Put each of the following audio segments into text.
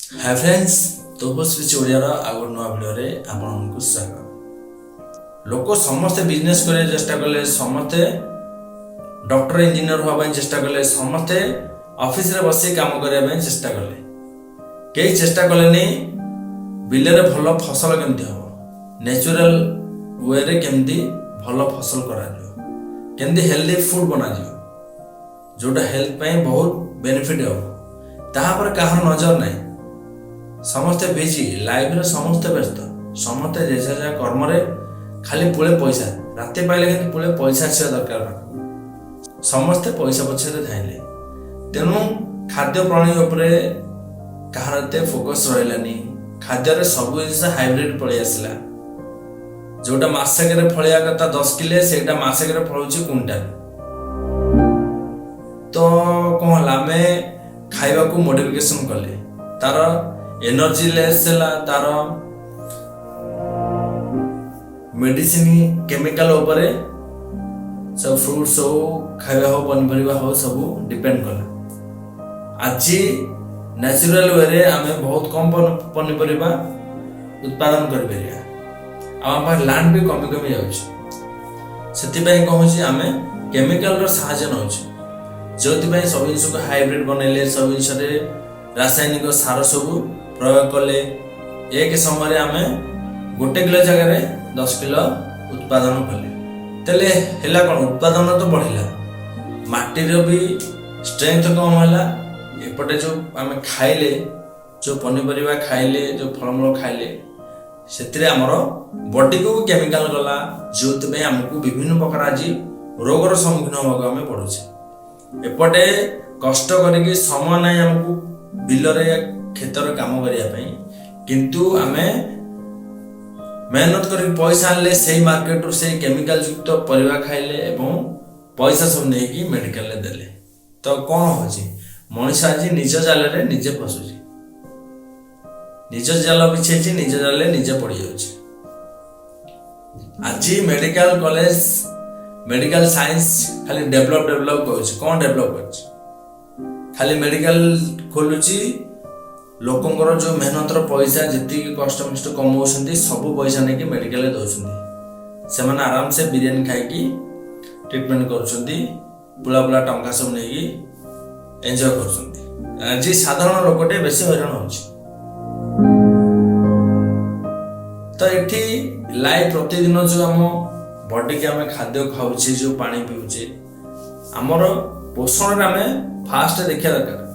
Hi friends, tofusssspeech Odia आगो नुआ video रे आपनको स्वागत। लोक समस्ते बिजनेस करे चेष्टा कले, समस्ते डॉक्टर इंजीनियर होवा ପାଇଁ चेष्टा कले, समस्ते ऑफिस रे बसी काम करिया ପାଇଁ चेष्टा कले। केही चेष्टा कलेनी बिल रे भलो फसल केमति हो, नेचुरल वे रे केमति भलो फसल करा जो, केमति हेल्दी फूड बना जो, जोटा हेल्थ ପାଇଁ बहुत बेनिफिट हो। ताहा पर काहर नजर नहीं, समस्ते बिजी लाइफ रे, समस्ते व्यस्त, समस्ते जैसा कर्म रे खाली पुले पैसा राते पाइले कि पुले पैसा आछिया दरकार, समस्ते पैसा पछरे धाइले। तेनु खाद्य प्रणाली उपरे काहर एते फोकस रहलानी। खाद्य रे सब जिनिस हाइब्रिड पळि आसला, जोटा मासक रे फळिया कथा 10 किलो सेटा मासक रे फळुची क्विंटल। तो कोहला में खाइबा को मॉडिफिकेशन कले, तार एनर्जी लेस है, तार मेडिसिन केमिकल उपरे सब फ्रूट्स हो, खाइबा हो, पनीपरिया हो, सब डिपेंड कला। आज नेचुरल वे रे आमे बहुत कम पनीपरिया उत्पादन कर परिया। आम लैंड भी कमी कमी जाउछ, सेति पय कहूची आमे केमिकल रो सहायता नउछ, जोति पय सब जिनिस को हाइब्रिड बनैले, सब जिनिस रे रासायनिक सार सब प्रयोग कले। एक समय आमे गोटे किलो जगह रे 10 किलो उत्पादन कले, तेले हेला कोन उत्पादन तो बढ़िला, माटी रो भी स्ट्रेंथ कम होला। एपटे जो आमे खाइले, जो पनीपरिया खाइले, जो फलमूल खाइले, सेतिरे हमर बॉडी को केमिकल गला, जोति पय हमकु विभिन्न प्रकार आज रोगर सम्मुखीन होगा हमें पड़ुछे। एपटे कष्ट करके समय नहीं हमको बिल रे खेतर काम करिया पई, किंतु आमे मेहनत करके पैसा आनले, से मार्केट रो से केमिकल युक्त परिवा खाइले एवं पैसा सब नहीं कि मेडिकल ले देले। तो कौन होची, मनुष्य आज निज जाल रे निजे फसुची, निज जाल बिछेची, निज जाल निजे पड़ी जाउची। आज मेडिकल कॉलेज, मेडिकल साइंस खाली डेवलप करूची। कौन डेवलप करची, खाली मेडिकल खोलुची, लोकंकर जो मेहनत पैसा जी कष्ट मष्ट कमाउछन्ती सब पैसा नहीं कि मेडिकल ले दउछन्ती। से माने आराम से बिरियानी खाइकी ट्रीटमेंट करूछन्ती, बुला बुला टंका सब नहीं कि एंजॉय करूछन्ती। आज साधारण लोकटे बेसी हैरान होछि। तो एठी लाइफ प्रतिदिन जो हम बॉडी के आमे खाद्य खाउछे, जो पानी पीउछे, हमर पोषण रे आमे फास्ट देखिया दरकार।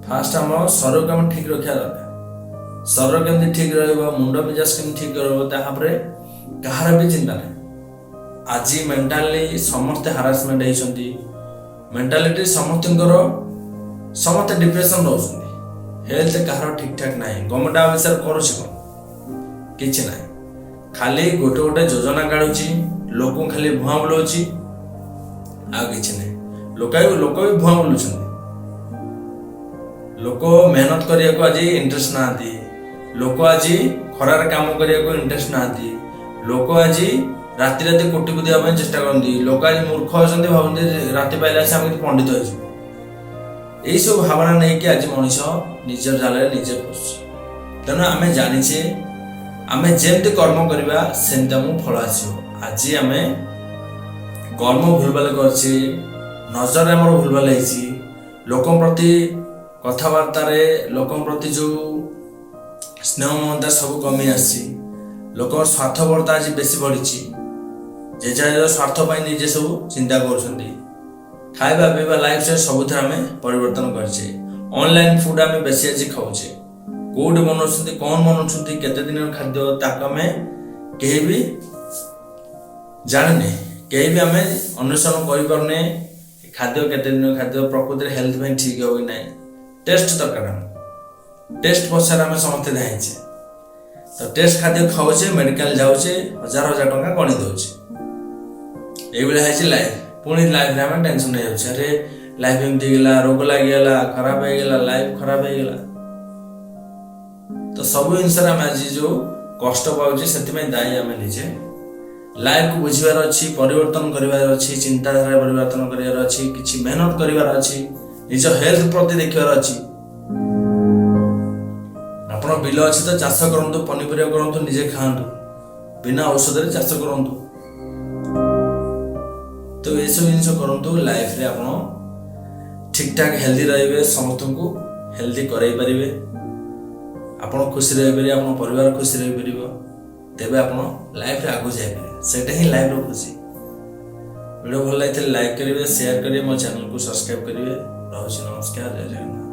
फास्ट हम शरीर को हम ठीक रखिया दरकार। शरीर केमति ठीक रहबो, मुंड मिजाज केमति ठीक रहबो, ताहा परे कहार भी चिंता नहीं। आज मेंटली समस्त हारासमेंट हेछन्ती, मेंटालिटी समस्त डिप्रेशन रहउछन्ती, हेल्थ कहार ठीक ठाक नाही। गवर्नमेंट ऑफिसर करूछ कोन किछ नाही, खाली गोटे गोटे योजना काढुची, लोक खाली भुआ बुलाउची, आ किछ नाही। लोक भी भुआ बुलुछन्ती, लोक मेहनत करिया को आज इंटरेस्ट नांती, लोक आज खरार काम करिया को इंटरेस्ट नांती, लोक आज राति राति कोटी को दिया ପାଇଁ चेष्टा करନ୍ତି, लोक आज मूर्ख होसନ୍ତି, भाबନ୍ତି राति पाइला से हम पंडित होइछु। एई सब भावना नै कि आज मनुष्य निज जाले निजे फसुछि। तेनु आमे जानिछे, आमे जेमति कर्म करिबा सेमति हमु फल आसीबो। आज आमे कर्म भूलभाल करछे, नजर हमर भूलभाल हेछि, लोकन प्रति कथबार्ता रे, लोकन प्रति जो स्नेह ममता सब कमी आसी, लोक स्वार्थपरता आज बेसी बढ़ी, जे स्वार्थ पाई निजे सब चिंता करुछन्ती। खाइबा पीबा लाइफ से सब आमे परिवर्तन करछे। ऑनलाइन फूड आमे बेसी आज खाउछे, कोड बनाउछन्ती, कौन बनाउछन्ती, केते दिन खाद्य ताक आमे केही भी जाने, केही भी आमे अनुसरण करि परने। खाद्य केते दिन खाद्य प्रकृति हेल्थ में ठीक हो कि नहीं, टेस्ट दरकार। टेस्ट पछार आमे समस्ते धाइछे, तो टेस्ट खाद्य खाउछे, मेडिकल जाउछे, हजार हजार टंका गणी दउछे। एई बेला हैछि लाइफ, पुणी लाइफ रे आमे टेंशन नै जाउछे, अरे लाइफ एमति गेला, रोग लागि गेला, खराब हो गेला, लाइफ खराब हो गेला। तो सब जिनसर आमे आज जो कष्ट पाउछे सेति में दायी आमे निजे। लाइफ को बुझिबार अछि, परिवर्तन करिबार अछि, चिंताधारा परिवर्तन करिबार अछि, किछि मेहनत करिबार अछि, निज हेल्थ प्रति देखिबार अछि। ଆପଣ ବିଲ ଅଛି ତ ଚାଷ କରନ୍ତୁ, ପନିପରିବା କରନ୍ତୁ, ନିଜେ ଖାଆନ୍ତୁ, ବିନା ଔଷଧରେ ଚାଷ କରନ୍ତୁ। ତ ଏସବୁ ଜିନିଷ କରନ୍ତୁ, ଲାଇଫରେ ଆପଣ ଠିକ୍ ଠାକ୍ ହେଲ୍ଦି ରହିବେ, ସମସ୍ତଙ୍କୁ ହେଲ୍ଦି କରାଇ ପାରିବେ, ଆପଣ ଖୁସି ରହିପାରିବେ, ଆପଣ ପରିବାର ଖୁସି ରହିପାରିବ, ତେବେ ଆପଣ ଲାଇଫରେ ଆଗକୁ ଯାଇପାରିବେ। ସେଇଟା ହିଁ ଲାଇଫର ଖୁସି। ଭିଡ଼ିଓ ଭଲ ଲାଗିଥିଲେ ଲାଇକ୍ କରିବେ, ସେୟାର କରିବେ, ମୋ ଚ୍ୟାନେଲକୁ ସବସ୍କ୍ରାଇବ୍ କରିବେ। ରହୁଛି, ନମସ୍କାର, ଜୟ ଜଗନ୍ନାଥ।